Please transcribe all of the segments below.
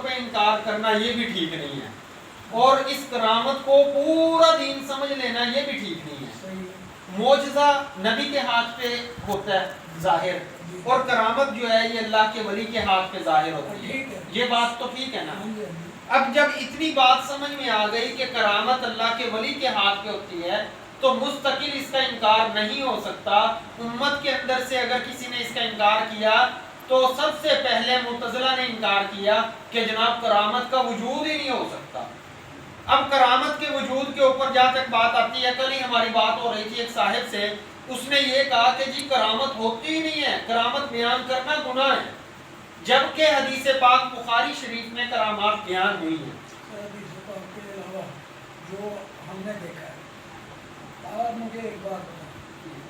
پہ انکار کرنا یہ بھی ٹھیک نہیں ہے، اور اس کرامت کو پورا دین سمجھ لینا یہ بھی ٹھیک نہیں ہے۔ معجزہ نبی کے ہاتھ پہ ہوتا ہے ظاہر، اور کرامت جو ہے یہ اللہ کے ولی کے ہاتھ پہ ظاہر ہوتی ہے، یہ بات تو ٹھیک ہے نا۔ اب جب اتنی بات سمجھ میں آ گئی کہ کرامت اللہ کے ولی کے ہاتھ پہ ہوتی ہے تو مستقل اس کا انکار نہیں ہو سکتا۔ امت کے اندر سے اگر کسی نے اس کا انکار کیا تو سب سے پہلے معتزلہ نے انکار کیا کہ جناب کرامت کا وجود ہی نہیں ہو سکتا۔ اب کرامت کے وجود کے اوپر جہاں تک بات آتی ہے، کل ہی ہماری بات ہو رہی تھی ایک صاحب سے، اس نے یہ کہا کہ جی کرامت ہوتی ہی نہیں ہے، کرامت بیان کرنا گناہ ہے، جبکہ حدیث پاک بخاری شریف میں کرامات بیان ہوئی ہیں۔ حدیث پاک کے علاوہ جو ہم نے دیکھا ہے، اور مجھے ایک بات بتا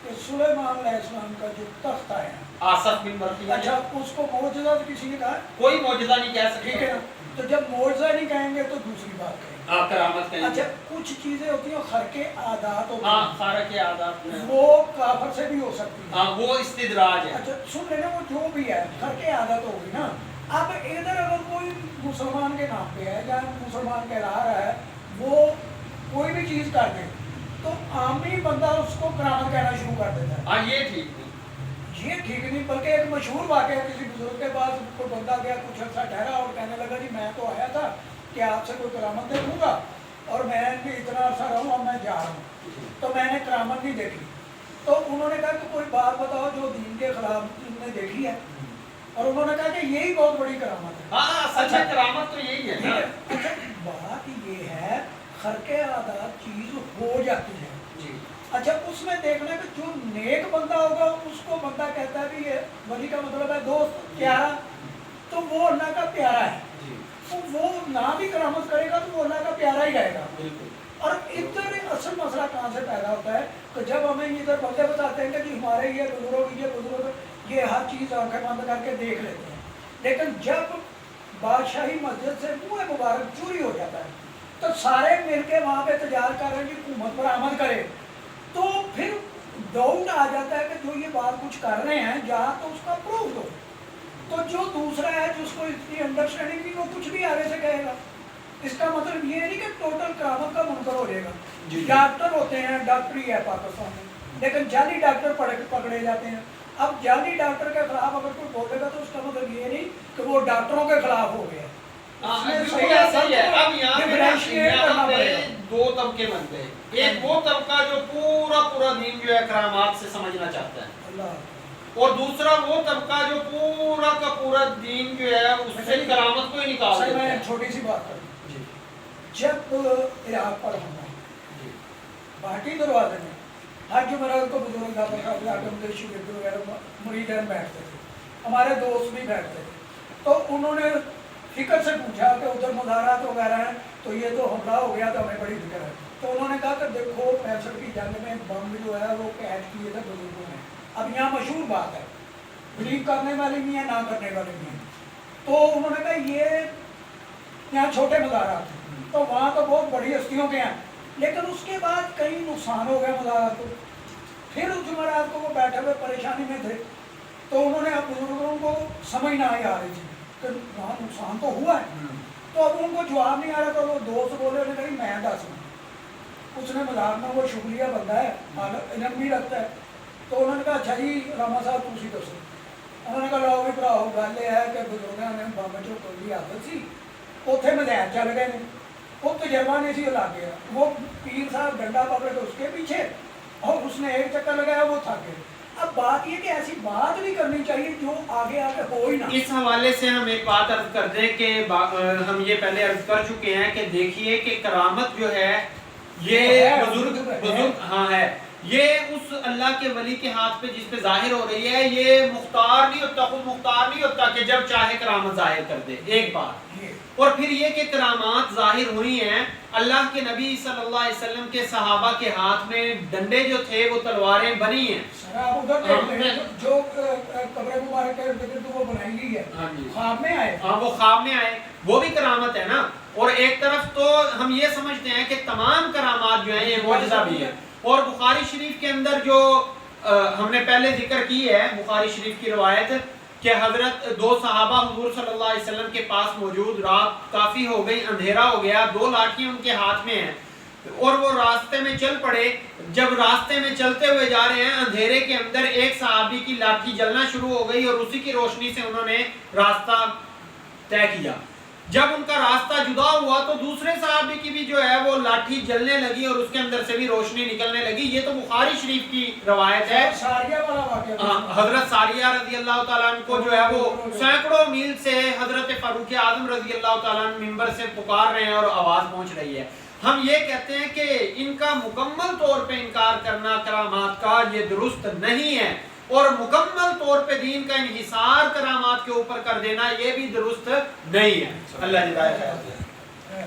کہ سلیمان علیہ السلام کا جو تخت آیا، آصف بن برقیہ، اچھا اس کو معجزہ تو کسی نے کہا؟ کوئی معجزہ نہیں کہہ سکتا، ٹھیک ہے نا، تو جب معجزہ نہیں کہیں گے تو دوسری بات کہیں گے، کرامت کہیں گے۔ اچھا کچھ چیزیں ہوتی ہیں خرق عادات ہوتی ہاں ہیں، خارق عادات میں وہ کافر سے بھی ہو سکتی ہیں، ہاں وہ استدراج ہے۔ اچھا سن لینا، وہ جو بھی ہے خرق عادت ہوگی نا۔ اب ادھر اگر کوئی مسلمان کے نام پہ ہے یا مسلمان کہلا رہا ہے، وہ کوئی بھی چیز کر دے تو عامی بندہ اس کو کرامت کہنا شروع کر دیتا ہے۔ ہاں یہ ٹھیک نہیں، یہ ٹھیک نہیں، بلکہ ایک مشہور واقعہ کسی بزرگ کے پاس کوئی بندہ گیا، کچھ عرصہ ٹھہرا اور کہنے لگا جی میں تو آیا تھا کہ آپ سے کوئی کرامت دیکھوں گا، اور میں بھی اتنا عرصہ رہوں اور میں جا رہا ہوں، تو میں نے کرامت نہیں دیکھی۔ تو انہوں نے کہا کہ کوئی بات بتاؤ جو دین کے خلاف تم نے دیکھی ہے، اور انہوں نے کہا کہ یہی بہت بڑی کرامت ہے۔ ہاں سچ ہے، کرامت تو یہی ہے نا۔ اچھا بات یہ ہے خرق عادات چیز ہو جاتی ہے جی اچھا اس میں دیکھنا کہ جو نیک بندہ ہوگا اس کو بندہ کہتا ہے بھی یہ ولی کا مطلب ہے دوست پیارا، تو وہ اللہ کا پیارا ہے، جی تو وہ نہ بھی کرامت کرے گا تو وہ اللہ کا پیارا ہی رہے گا۔ بالکل۔ اور ادھر اصل مسئلہ کہاں سے پیدا ہوتا ہے کہ جب ہمیں ادھر بندے بتاتے ہیں کہ جی ہمارے یہ بزرگ یہ ہر چیز آنکھیں بند کر کے دیکھ لیتے ہیں، لیکن جب بادشاہی مسجد سے منہ مبارک چوری ہو جاتا ہے تو سارے مل کے وہاں پہ تجارت کر رہے ہیں کہ حکومت پر عمل کرے، تو پھر ڈاؤٹ آ جاتا ہے کہ جو یہ بات کچھ کر رہے ہیں جہاں تو اس کا پروف دو، تو جو دوسرا ہے جس کو اتنی انڈرسٹینڈنگ نہیں وہ کچھ بھی آگے سے کہے گا۔ اس کا مطلب یہ نہیں کہ ٹوٹل کرامت کا منکر ہو جائے گا۔ ڈاکٹر ہوتے ہیں، ڈاکٹری ہے پاکستان میں، لیکن جعلی ڈاکٹر پکڑے جاتے ہیں۔ اب جعلی ڈاکٹر کے خلاف اگر کوئی بولے گا تو اس کا مطلب یہ نہیں کہ وہ ڈاکٹروں کے خلاف ہو گیا۔ صحیح ہے۔ اب یہاں پہ دو طبقے بنتے ہیں، ایک وہ طبقہ جو پورا دین جو ہے کرامات سے سمجھنا چاہتا ہے، اللہ، اور دوسرا وہ طبقہ جو پورا کا پورا دین جو ہے اس سے کرامت کو ہی نکال دیتا میں ہے۔ چھوٹی سی بات کروں، جی جب عراق پر حملہ بھاٹی دروازے میں ہر جمعرات کو بزرگ وغیرہ مریدین بیٹھتے تھے، ہمارے دوست بھی بیٹھتے تھے، تو انہوں نے فکر سے پوچھا کہ ادھر مظاہرات وغیرہ ہیں تو یہ تو حملہ ہو گیا تو ہمیں بڑی فکر ہے، تو انہوں نے کہا کہ دیکھو 65 کی جنگ میں بم جو ہے وہ کیچ کیے تھے بزرگوں نے۔ اب یہاں مشہور بات ہے، بلیو کرنے والے بھی ہیں، نہ کرنے والے بھی ہیں، تو انہوں نے کہا یہ یہاں چھوٹے مظاہرات ہیں تو وہاں تو بہت بڑی ہستیوں کے ہیں، لیکن اس کے بعد کئی نقصان ہو گیا مظاہرات کو۔ پھر اس جمعرات کو وہ بیٹھے ہوئے پریشانی میں تھے، تو انہوں نے اب بزرگوں کو سمجھ نہ آ رہی تھی کہ وہاں نقصان تو ہوا ہے، تو اب ان کو جواب نہیں آ رہا، تو وہ دوست بولے انہوں نے کہا میں دس ہوں، اس نے مذاق میں وہ شکریہ بندہ ہے، علم بھی رکھتا ہے، تو انہوں نے کہا اچھا جی راما صاحب تھی دسو، انہوں نے کہا لاؤ بھی بھراؤ گل یہ ہے کہ بزرگوں نے بم چو کوئی عادت سی اتنے مدین چل گئے ہیں، وہ تجربہ نہیں سی لا گیا، وہ پیر صاحب ڈنڈا پکڑ کے اس کے پیچھے اور اس نے ایک چکر لگایا وہ تھک گئے۔ اب بات یہ کہ ایسی بات نہیں کرنی چاہیے جو آگے آ کے ہو ہی نہ۔ اس حوالے سے ہم ایک بات عرض کر دیں کہ ہم یہ پہلے عرض کر چکے ہیں کہ دیکھیے کہ کرامت جو ہے یہ بزرگ ہاں ہے، یہ اس اللہ کے ولی کے ہاتھ پہ جس پہ ظاہر ہو رہی ہے، یہ مختار نہیں ہوتا، خود مختار نہیں ہوتا کہ جب چاہے کرامت ظاہر کر دے، ایک بات۔ اور پھر یہ کہ کرامات ظاہر ہوئی ہیں، اللہ کے نبی صلی اللہ علیہ وسلم کے صحابہ کے ہاتھ میں ڈنڈے جو تھے وہ تلواریں بنی ہیں، جو قبر مبارک وہ بنائی گئی ہے خواب میں آئے، ہاں وہ خواب میں آئے، وہ بھی کرامت ہے نا۔ اور ایک طرف تو ہم یہ سمجھتے ہیں کہ تمام کرامات جو ہیں یہ معجزہ بھی ہے، اور بخاری شریف کے اندر جو ہم نے پہلے ذکر کی ہے، بخاری شریف کی روایت کہ حضرت دو صحابہ حضور صلی اللہ علیہ وسلم کے پاس موجود، رات کافی ہو گئی، اندھیرا ہو گیا، 2 لاٹھی ان کے ہاتھ میں ہیں اور وہ راستے میں چل پڑے۔ جب راستے میں چلتے ہوئے جا رہے ہیں، اندھیرے کے اندر ایک صحابی کی لاٹھی جلنا شروع ہو گئی اور اسی کی روشنی سے انہوں نے راستہ طے کیا۔ جب ان کا راستہ جدا ہوا تو دوسرے صحابی کی بھی جو ہے وہ لاٹھی جلنے لگی اور اس کے اندر سے بھی روشنی نکلنے لگی۔ یہ تو بخاری شریف کی روایت ہے۔ ساریہ والا واقعہ حضرت ساریہ رضی اللہ تعالیٰ عنہ کو جو ہے وہ سینکڑوں میل سے حضرت فاروق اعظم رضی اللہ تعالیٰ عنہ ممبر سے پکار رہے ہیں اور آواز پہنچ رہی ہے۔ ہم یہ کہتے ہیں کہ ان کا مکمل طور پہ انکار کرنا کرامات کا یہ درست نہیں ہے، اور مکمل طور پہ دین کا انحصار کرامات کے اوپر کر دینا یہ بھی درست نہیں ہے۔ اللہ ہدایت کرے۔